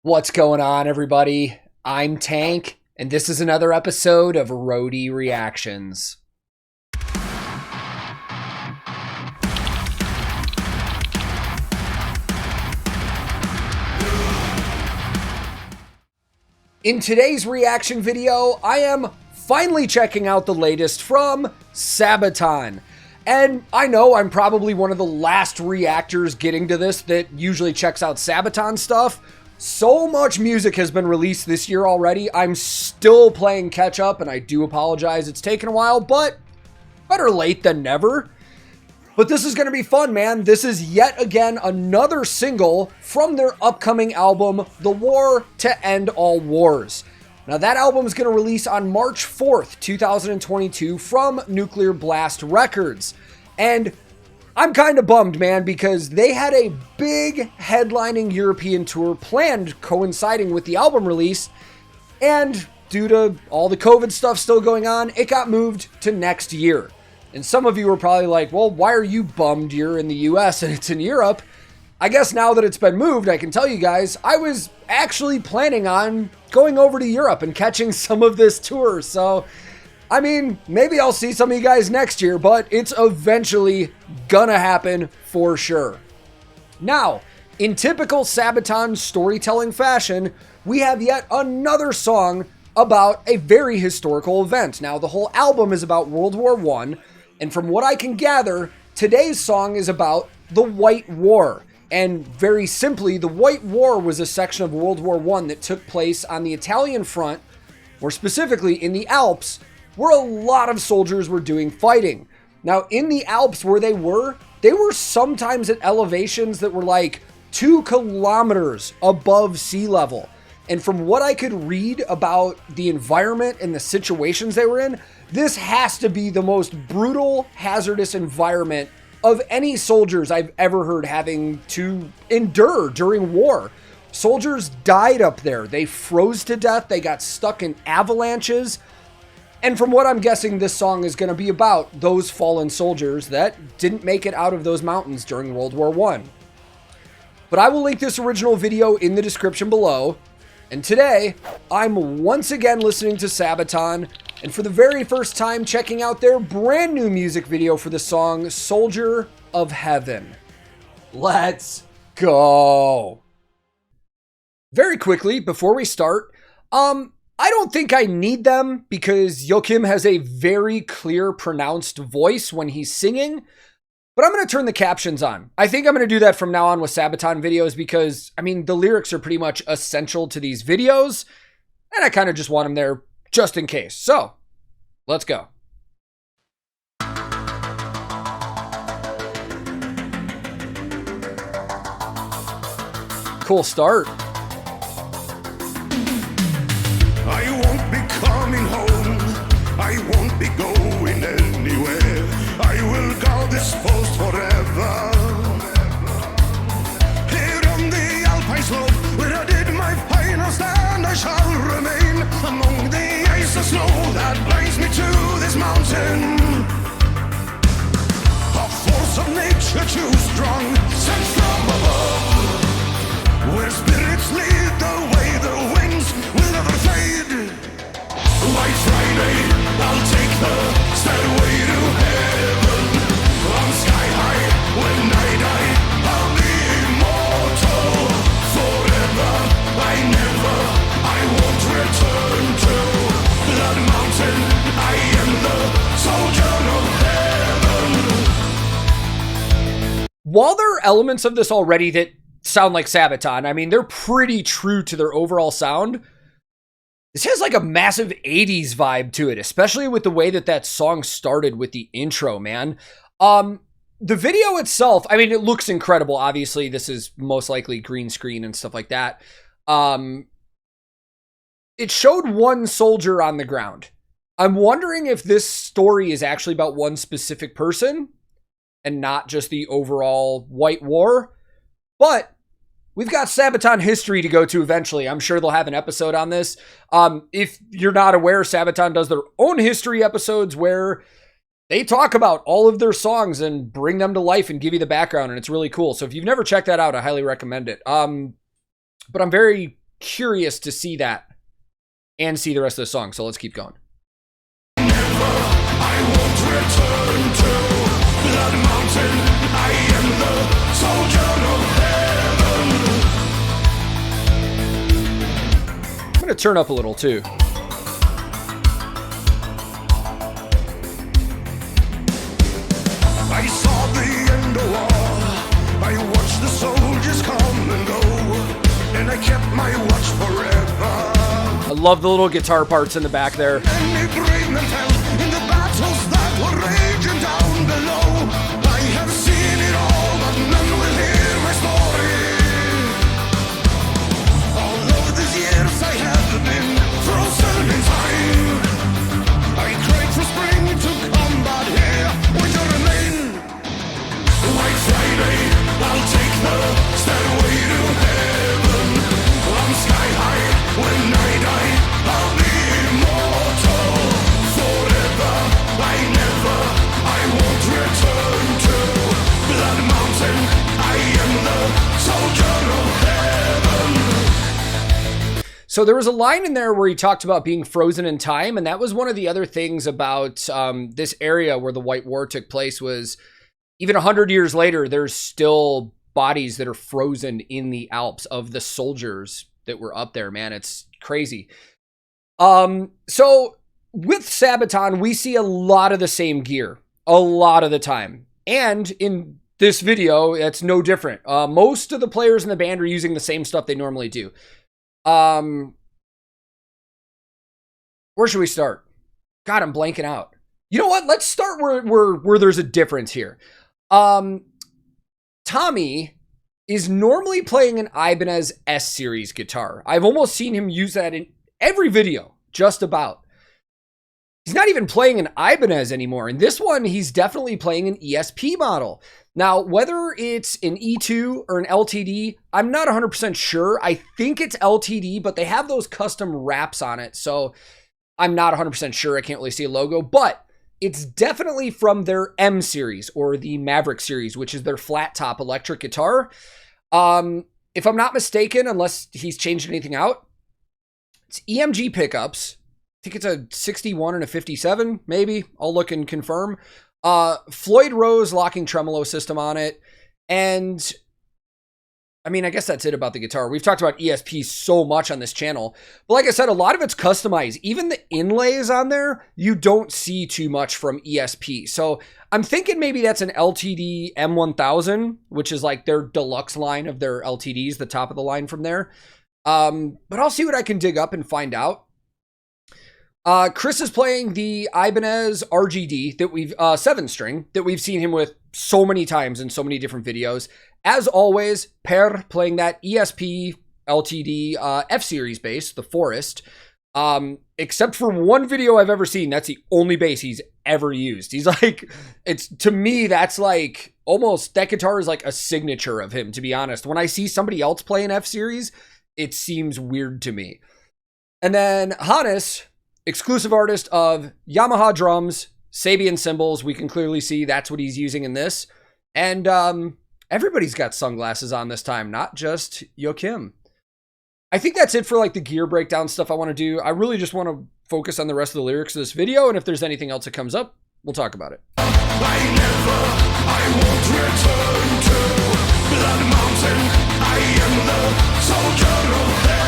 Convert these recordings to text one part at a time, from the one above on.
What's going on, everybody? I'm Tank, and this is another episode of Roadie Reactions. In today's reaction video, I am finally checking out the latest from Sabaton. And I know I'm probably one of the last reactors getting to this that usually checks out Sabaton stuff. So much music has been released this year already. I'm still playing catch up, and I do apologize it's taken a while, but better late than never. But this is going to be fun, man. This is yet again another single from their upcoming album, The War to End All Wars. Now, that album is going to release on March 4th, 2022 from Nuclear Blast Records. And I'm kind of bummed, man, because they had a big headlining European tour planned coinciding with the album release. And due to all the COVID stuff still going on, it got moved to next year. And some of you are probably like, well, why are you bummed? You're in the US and it's in Europe. I guess now that it's been moved, I can tell you guys, I was actually planning on going over to Europe and catching some of this tour. So, I mean, maybe I'll see some of you guys next year, but it's eventually gonna happen for sure. Now, in typical Sabaton storytelling fashion, we have yet another song about a very historical event. Now, the whole album is about World War I, and from what I can gather, today's song is about the White War. And very simply, the White War was a section of World War I that took place on the Italian front, or specifically in the Alps, where a lot of soldiers were doing fighting. Now, in the Alps where they were sometimes at elevations that were like 2 kilometers above sea level. And from what I could read about the environment and the situations they were in, this has to be the most brutal, hazardous environment of any soldiers I've ever heard having to endure during war. Soldiers died up there. They froze to death. They got stuck in avalanches. And from what I'm guessing, this song is going to be about those fallen soldiers that didn't make it out of those mountains during World War I. But I will link this original video in the description below. And today, I'm once again listening to Sabaton, and for the very first time checking out their brand new music video for the song Soldier of Heaven. Let's go. Very quickly, before we start, I don't think I need them because Joachim has a very clear, pronounced voice when he's singing. But I'm going to turn the captions on. I think I'm going to do that from now on with Sabaton videos because, I mean, the lyrics are pretty much essential to these videos. And I kind of just want them there just in case. So, let's go. Cool start. I won't be coming home. I won't be going anywhere. I will guard this post forever. Here on the Alpine slope, where I did my final stand, I shall remain among the ice and snow that binds me to this mountain. A force of nature too strong, sent from above, where spirits lead the way, the wings will never fade. White Friday, I'll take the stairway to heaven. On sky high, when I die, I'll be immortal forever. I won't return to Blood Mountain. I am the soldier of heaven. While there are elements of this already that sound like Sabaton, I mean, they're pretty true to their overall sound. This has like a massive 80s vibe to it, especially with the way that that song started with the intro, man. The video itself, I mean, it looks incredible. Obviously, this is most likely green screen and stuff like that. It showed one soldier on the ground. I'm wondering if this story is actually about one specific person and not just the overall White War. But we've got Sabaton history to go to eventually. I'm sure they'll have an episode on this. If you're not aware, Sabaton does their own history episodes where they talk about all of their songs and bring them to life and give you the background, and it's really cool. So if you've never checked that out, I highly recommend it. But I'm very curious to see that and see the rest of the song. So let's keep going. I won't return to Blood Mountain. I am the soldier of heaven. I'm going to turn up a little too. I saw the end of war. I watched the soldiers come and go, and I kept my watch forever. I love the little guitar parts in the back there. Many brave men fell in the battles that were raging down below. I have seen it all, but none will hear my story. All of these years I have been frozen in time. I cried for spring to come, but here we shall remain. White Friday, I'll take the stairway to heaven. I'm sky high when I die. I'll be immortal forever. I won't return to Blood Mountain. I am the soldier of heaven. So there was a line in there where he talked about being frozen in time, and that was one of the other things about this area where the White War took place was even 100 years later, there's still bodies that are frozen in the Alps of the soldiers that were up there, man. It's crazy. So with Sabaton, we see a lot of the same gear a lot of the time. And in this video, it's no different. Most of the players in the band are using the same stuff they normally do. Where should we start? God, I'm blanking out. You know what? Let's start where there's a difference here. Tommy is normally playing an Ibanez S series guitar. I've almost seen him use that in every video, just about. He's not even playing an Ibanez anymore. In this one, he's definitely playing an ESP model. Now, whether it's an E2 or an LTD, I'm not 100% sure. I think it's LTD, but they have those custom wraps on it, so I'm not 100% sure. I can't really see a logo, but it's definitely from their M series or the Maverick series, which is their flat top electric guitar. If I'm not mistaken, unless he's changed anything out, it's EMG pickups. I think it's a 61 and a 57, maybe. I'll look and confirm. Floyd Rose locking tremolo system on it. And I mean, I guess that's it about the guitar. We've talked about ESP so much on this channel. But like I said, a lot of it's customized. Even the inlays on there, you don't see too much from ESP. So I'm thinking maybe that's an LTD M1000, which is like their deluxe line of their LTDs, the top of the line from there. But I'll see what I can dig up and find out. Chris is playing the Ibanez RGD that we've 7-string that we've seen him with so many times in so many different videos. As always, Per playing that ESP LTD F-Series bass, the Forest. Except for one video I've ever seen, that's the only bass he's ever used. He's like, it's to me, that's like almost, that guitar is like a signature of him, to be honest. When I see somebody else play an F-Series, it seems weird to me. And then Hannes, exclusive artist of Yamaha drums, Sabian cymbals. We can clearly see that's what he's using in this. And everybody's got sunglasses on this time, not just Joachim. I think that's it for like the gear breakdown stuff I want to do. I really just want to focus on the rest of the lyrics of this video, and if there's anything else that comes up, we'll talk about it. I won't return to Blood Mountain. I am the soldier of heaven.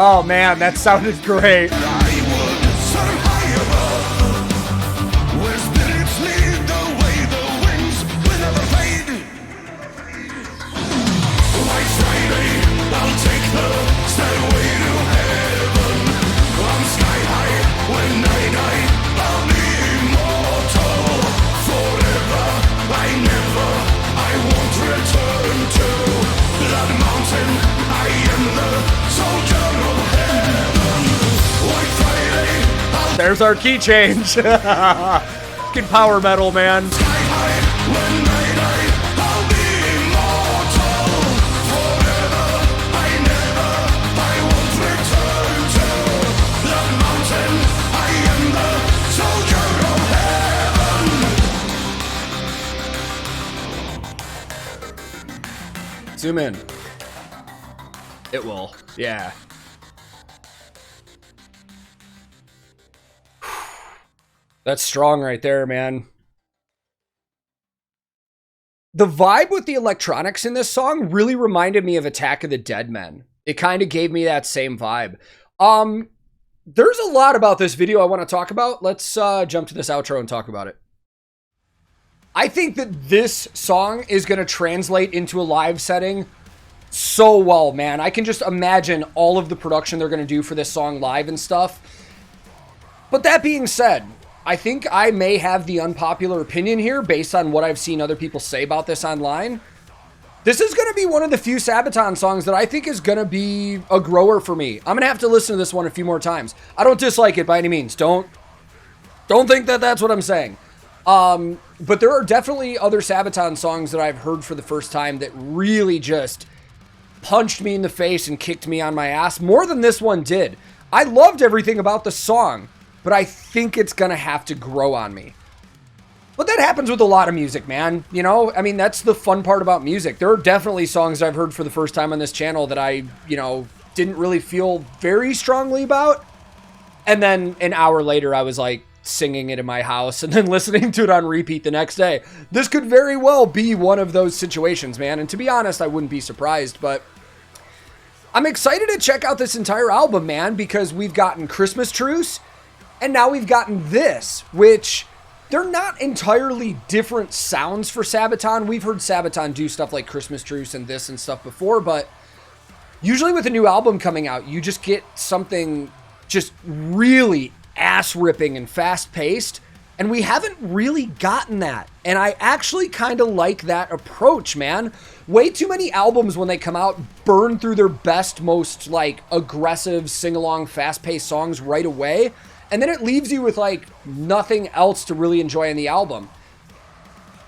Oh man, that sounded great. I would soar high above, where spirits lead the way, the winds will never fade. White Friday, I'll take the stairway to heaven. I'm sky high when I die. I'll be immortal forever. I won't return to Blood Mountain. I am the soldier of heaven. White There's our key change. Fucking power metal, man. Zoom in. It will. Yeah. That's strong right there, man. The vibe with the electronics in this song really reminded me of Attack of the Dead Men. It kind of gave me that same vibe. There's a lot about this video I want to talk about. Let's jump to this outro and talk about it. I think that this song is going to translate into a live setting so well, man. I can just imagine all of the production they're going to do for this song live and stuff. But that being said, I think I may have the unpopular opinion here based on what I've seen other people say about this online. This is going to be one of the few Sabaton songs that I think is going to be a grower for me. I'm going to have to listen to this one a few more times. I don't dislike it by any means. Don't think that that's what I'm saying. But there are definitely other Sabaton songs that I've heard for the first time that really just punched me in the face and kicked me on my ass more than this one did. I loved everything about the song, but I think it's gonna have to grow on me. But that happens with a lot of music, man. You know, I mean, that's the fun part about music. There are definitely songs I've heard for the first time on this channel that I, didn't really feel very strongly about. And then an hour later, I was like, singing it in my house and then listening to it on repeat the next day. This could very well be one of those situations, man. And to be honest, I wouldn't be surprised, but I'm excited to check out this entire album, man, because we've gotten Christmas Truce and now we've gotten this, which they're not entirely different sounds for Sabaton. We've heard Sabaton do stuff like Christmas Truce and this and stuff before, but usually with a new album coming out, you just get something just really ass-ripping and fast-paced, and we haven't really gotten that. And I actually kind of like that approach, man. Way too many albums when they come out burn through their best, most like aggressive, sing-along, fast-paced songs right away, and then it leaves you with like nothing else to really enjoy in the album.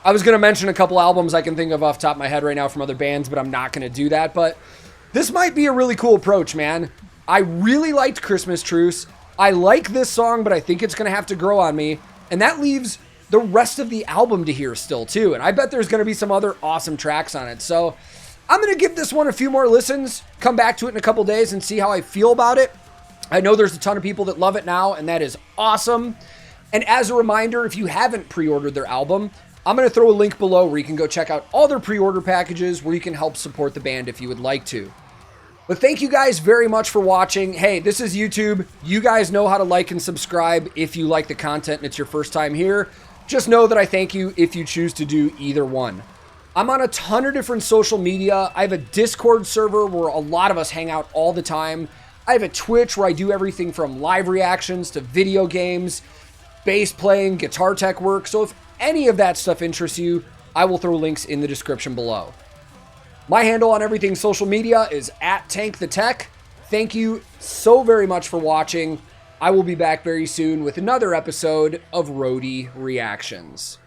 I was going to mention a couple albums I can think of off the top of my head right now from other bands, but I'm not going to do that. But this might be a really cool approach, man. I really liked Christmas Truce. I like this song, but I think it's going to have to grow on me. And that leaves the rest of the album to hear still, too. And I bet there's going to be some other awesome tracks on it. So I'm going to give this one a few more listens, come back to it in a couple days and see how I feel about it. I know there's a ton of people that love it now, and that is awesome. And as a reminder, if you haven't pre-ordered their album, I'm going to throw a link below where you can go check out all their pre-order packages where you can help support the band if you would like to. But thank you guys very much for watching. Hey, this is YouTube. You guys know how to like and subscribe if you like the content and it's your first time here. Just know that I thank you if you choose to do either one. I'm on a ton of different social media. I have a Discord server where a lot of us hang out all the time. I have a Twitch where I do everything from live reactions to video games, bass playing, guitar tech work. So if any of that stuff interests you, I will throw links in the description below. My handle on everything social media is @TankTheTech. Thank you so very much for watching. I will be back very soon with another episode of Roadie Reactions.